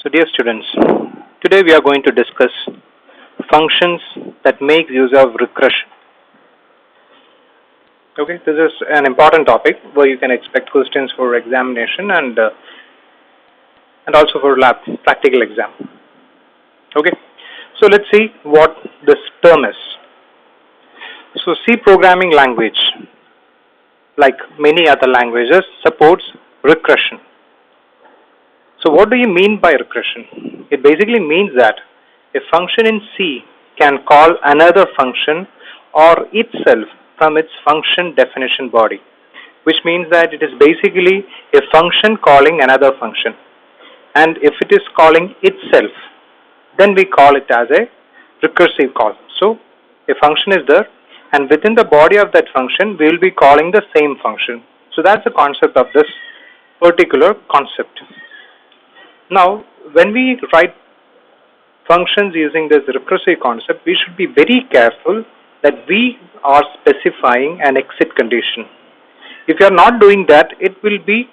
So dear students, today we are going to discuss functions that make use of recursion. Okay, this is an important topic where you can expect questions for examination and also for lab practical exam. Okay, so let's see what this term is. So C programming language, like many other languages, supports recursion. So what do you mean by recursion? It basically means that a function in C can call another function or itself from its function definition body, which means that it is basically a function calling another function. And if it is calling itself, then we call it as a recursive call. So a function is there, and within the body of that function, we will be calling the same function. So that's the concept of this particular concept. Now, when we write functions using this recursive concept, we should be very careful that we are specifying an exit condition. If you are not doing that, it will be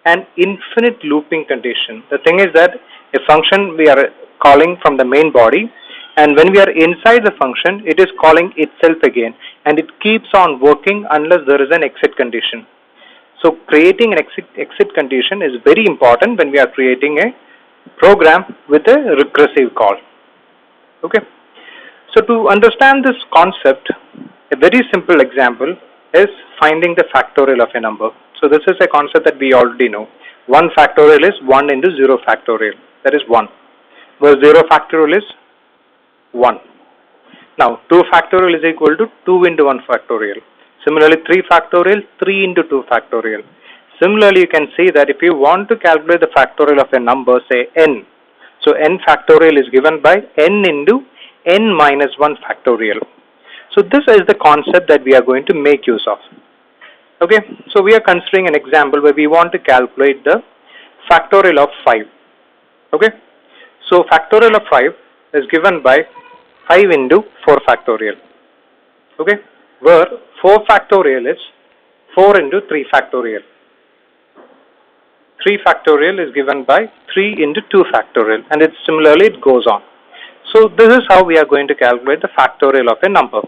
an infinite looping condition. The thing is that a function we are calling from the main body, and when we are inside the function, it is calling itself again, and it keeps on working unless there is an exit condition. So creating an exit condition is very important when we are creating a program with a recursive call. Okay. So to understand this concept, a very simple example is finding the factorial of a number. So this is a concept that we already know. 1 factorial is 1 into 0 factorial. That is 1. Where 0 factorial is 1. Now 2 factorial is equal to 2 into 1 factorial. Similarly, 3 factorial, 3 into 2 factorial. Similarly, you can see that if you want to calculate the factorial of a number, say n, so n factorial is given by n into n minus 1 factorial. So this is the concept that we are going to make use of. Okay, so we are considering an example where we want to calculate the factorial of 5. Okay, so factorial of 5 is given by 5 into 4 factorial. Okay, where 4 factorial is 4 into 3 factorial. 3 factorial is given by 3 into 2 factorial, and it similarly it goes on. So this is how we are going to calculate the factorial of a number.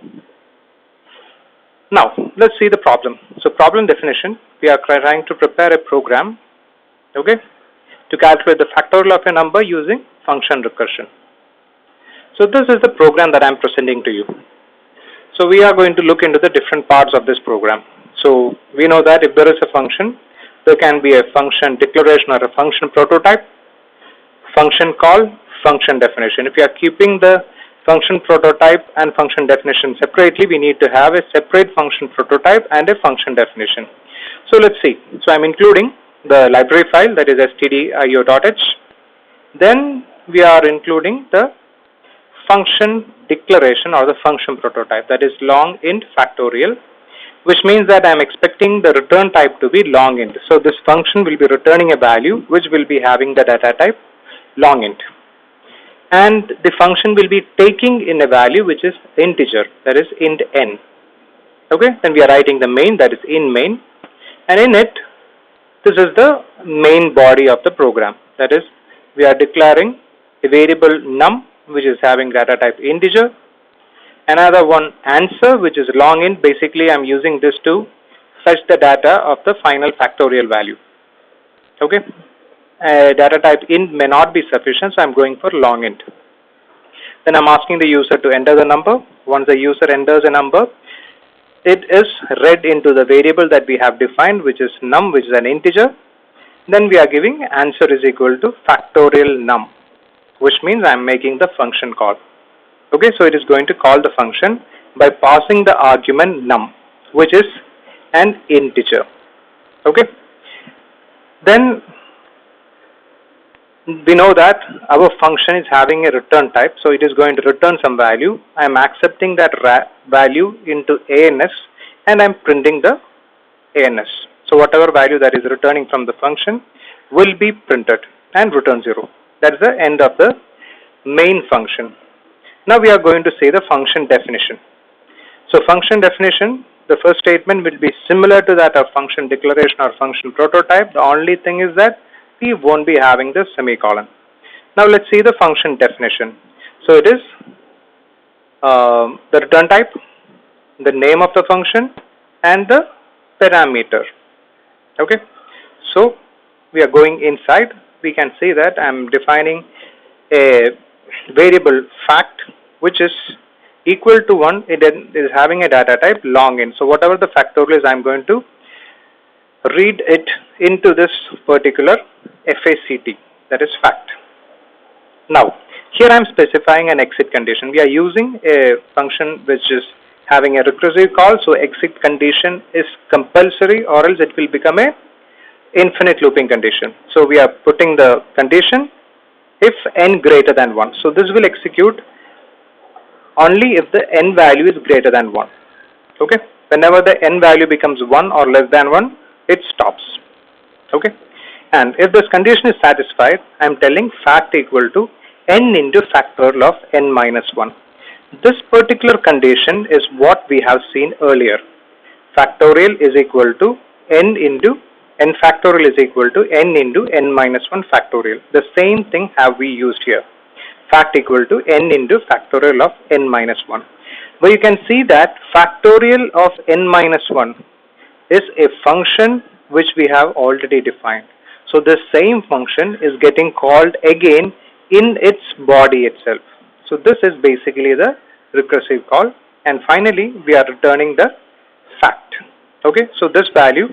Now let's see the problem. So problem definition, we are trying to prepare a program, okay, to calculate the factorial of a number using function recursion. So this is the program that I am presenting to you. So we are going to look into the different parts of this program. So we know that if there is a function, there can be a function declaration or a function prototype, function call, function definition. If you are keeping the function prototype and function definition separately, we need to have a separate function prototype and a function definition. So let's see. So I'm including the library file, that is stdio.h. Then we are including the function declaration or the function prototype, that is long int factorial, which means that I am expecting the return type to be long int. So this function will be returning a value which will be having the data type long int. And the function will be taking in a value which is integer, that is int n. Okay, then we are writing the main, that is in main, and in it, this is the main body of the program. That is, we are declaring a variable num which is having data type integer, another one answer which is long int. Basically I am using this to fetch the data of the final factorial value. Okay, data type int may not be sufficient, so I am going for long int. Then I am asking the user to enter the number. Once the user enters a number, it is read into the variable that we have defined, which is num, which is an integer. Then we are giving answer is equal to factorial num, which means I am making the function call. Okay, so it is going to call the function by passing the argument num, which is an integer. Okay, then we know that our function is having a return type, so it is going to return some value. I am accepting that value into ANS, and I am printing the ANS. So whatever value that is returning from the function will be printed and return 0. That is the end of the main function. Now we are going to say the function definition. So function definition, the first statement will be similar to that of function declaration or function prototype. The only thing is that we won't be having the semicolon. Now let's see the function definition. So it is the return type, the name of the function, and the parameter. Okay, so we are going inside. We can see that I am defining a variable fact which is equal to 1. It is having a data type long int. So whatever the factorial is, I am going to read it into this particular FACT, that is fact. Now here I am specifying an exit condition. We are using a function which is having a recursive call, so exit condition is compulsory, or else it will become a infinite looping condition. So we are putting the condition if n greater than 1. So this will execute only if the n value is greater than 1. Okay, whenever the n value becomes 1 or less than 1, it stops. Okay, and if this condition is satisfied, I am telling fact equal to n into factorial of n minus 1. This particular condition is what we have seen earlier. Factorial is equal to n into n factorial is equal to n into n minus 1 factorial. The same thing have we used here. Fact equal to n into factorial of n minus 1. But you can see that factorial of n minus 1 is a function which we have already defined. So this same function is getting called again in its body itself. So this is basically the recursive call, and finally we are returning the fact. Okay, so this value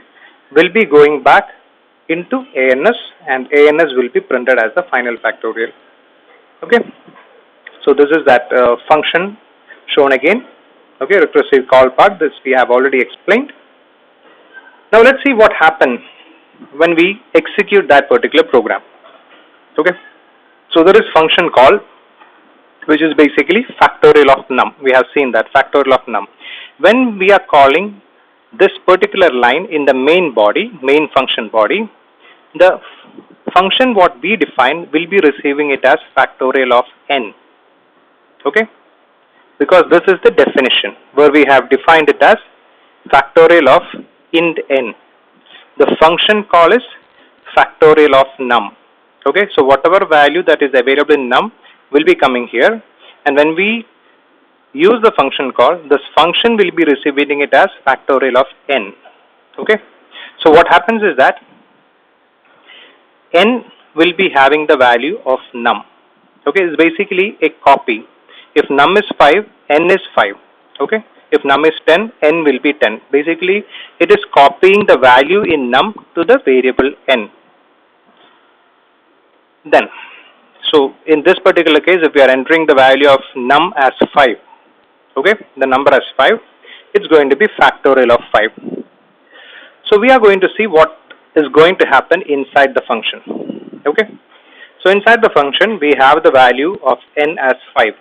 will be going back into ANS, and ANS will be printed as the final factorial. Okay, so this is that function shown again. Okay, recursive call part, this we have already explained. Now let's see what happens when we execute that particular program. Okay, so there is function call which is basically factorial of num. We have seen that factorial of num. When we are calling this particular line in the main body, main function body, the function what we define will be receiving it as factorial of n. Okay, because this is the definition where we have defined it as factorial of int n. The function call is factorial of num. Okay, so whatever value that is available in num will be coming here, and when we use the function call, this function will be receiving it as factorial of n. Okay, so what happens is that n will be having the value of num. Okay, it's basically a copy. If num is 5, n is 5. Okay, if num is 10, n will be 10. Basically, it is copying the value in num to the variable n. Then, so in this particular case, if we are entering the value of num as 5, okay, the number as 5, it's going to be factorial of 5. So we are going to see what is going to happen inside the function. Okay, so inside the function we have the value of n as 5.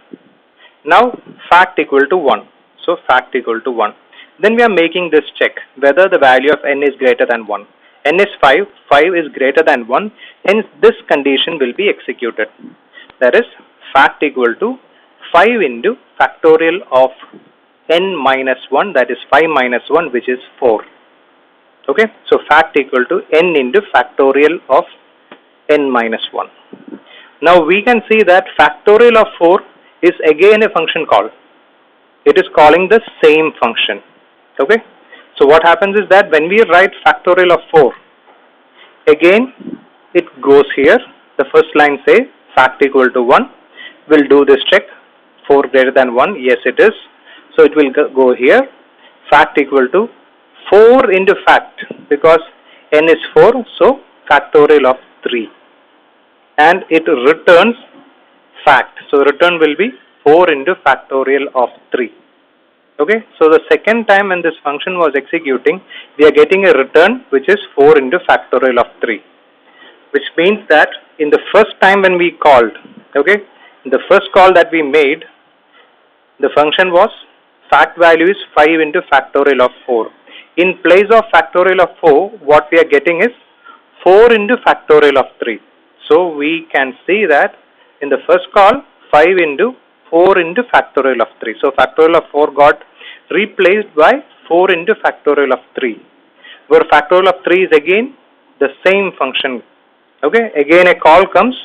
Now fact equal to 1. So fact equal to 1. Then we are making this check whether the value of n is greater than 1. N is 5, 5 is greater than 1, hence this condition will be executed. That is fact equal to 5 into factorial of n minus 1, that is 5 minus 1, which is 4. Okay, so fact equal to n into factorial of n minus 1. Now we can see that factorial of 4 is again a function call. It is calling the same function. Okay, so what happens is that when we write factorial of 4, again it goes here. The first line say fact equal to 1. We'll do this check. 4 greater than 1. Yes, it is. So it will go here. Fact equal to 4 into fact, because n is 4. So factorial of 3. And it returns fact. So return will be 4 into factorial of 3. Okay, so the second time when this function was executing, we are getting a return which is 4 into factorial of 3, which means that in the first time when we called, okay, the first call that we made, the function was fact value is 5 into factorial of 4. In place of factorial of 4, what we are getting is 4 into factorial of 3. So we can see that in the first call, 5 into 4 into factorial of 3. So factorial of 4 got replaced by 4 into factorial of 3, where factorial of 3 is again the same function. Okay, again a call comes.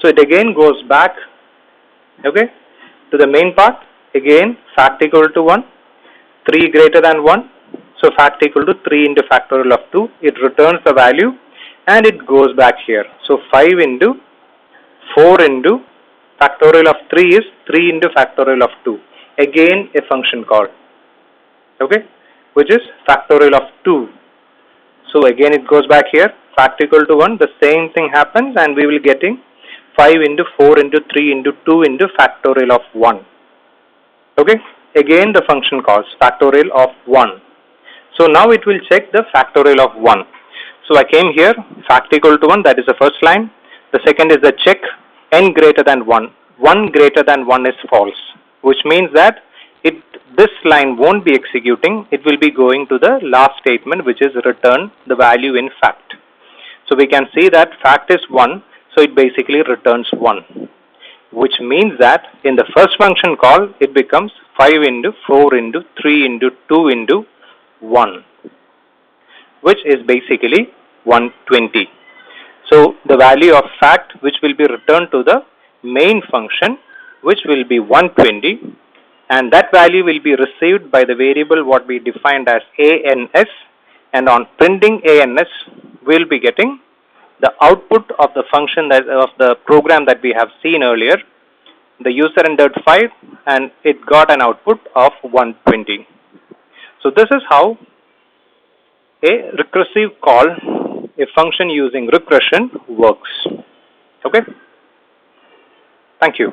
So it again goes back, okay, to the main part. Again, fact equal to 1, 3 greater than 1. So fact equal to 3 into factorial of 2. It returns the value and it goes back here. So 5 into 4 into factorial of 3 is 3 into factorial of 2. Again a function call, okay, which is factorial of 2. So again it goes back here, fact equal to 1, the same thing happens and we will getting 5 into 4 into 3 into 2 into factorial of 1. Okay, again the function calls factorial of 1. So now it will check the factorial of 1. So I came here, fact equal to 1, that is the first line. The second is the check, n greater than 1. 1 greater than 1 is false, which means that this line won't be executing. It will be going to the last statement, which is return the value in fact. So we can see that fact is 1, so it basically returns 1, which means that in the first function call, it becomes 5 into 4 into 3 into 2 into 1, which is basically 120. So the value of fact which will be returned to the main function, which will be 120, and that value will be received by the variable what we defined as ans, and on printing ans we'll be getting the output of the function of the program that we have seen earlier. The user entered 5 and it got an output of 120. So this is how a recursive call, a function using recursion, works. Okay, thank you.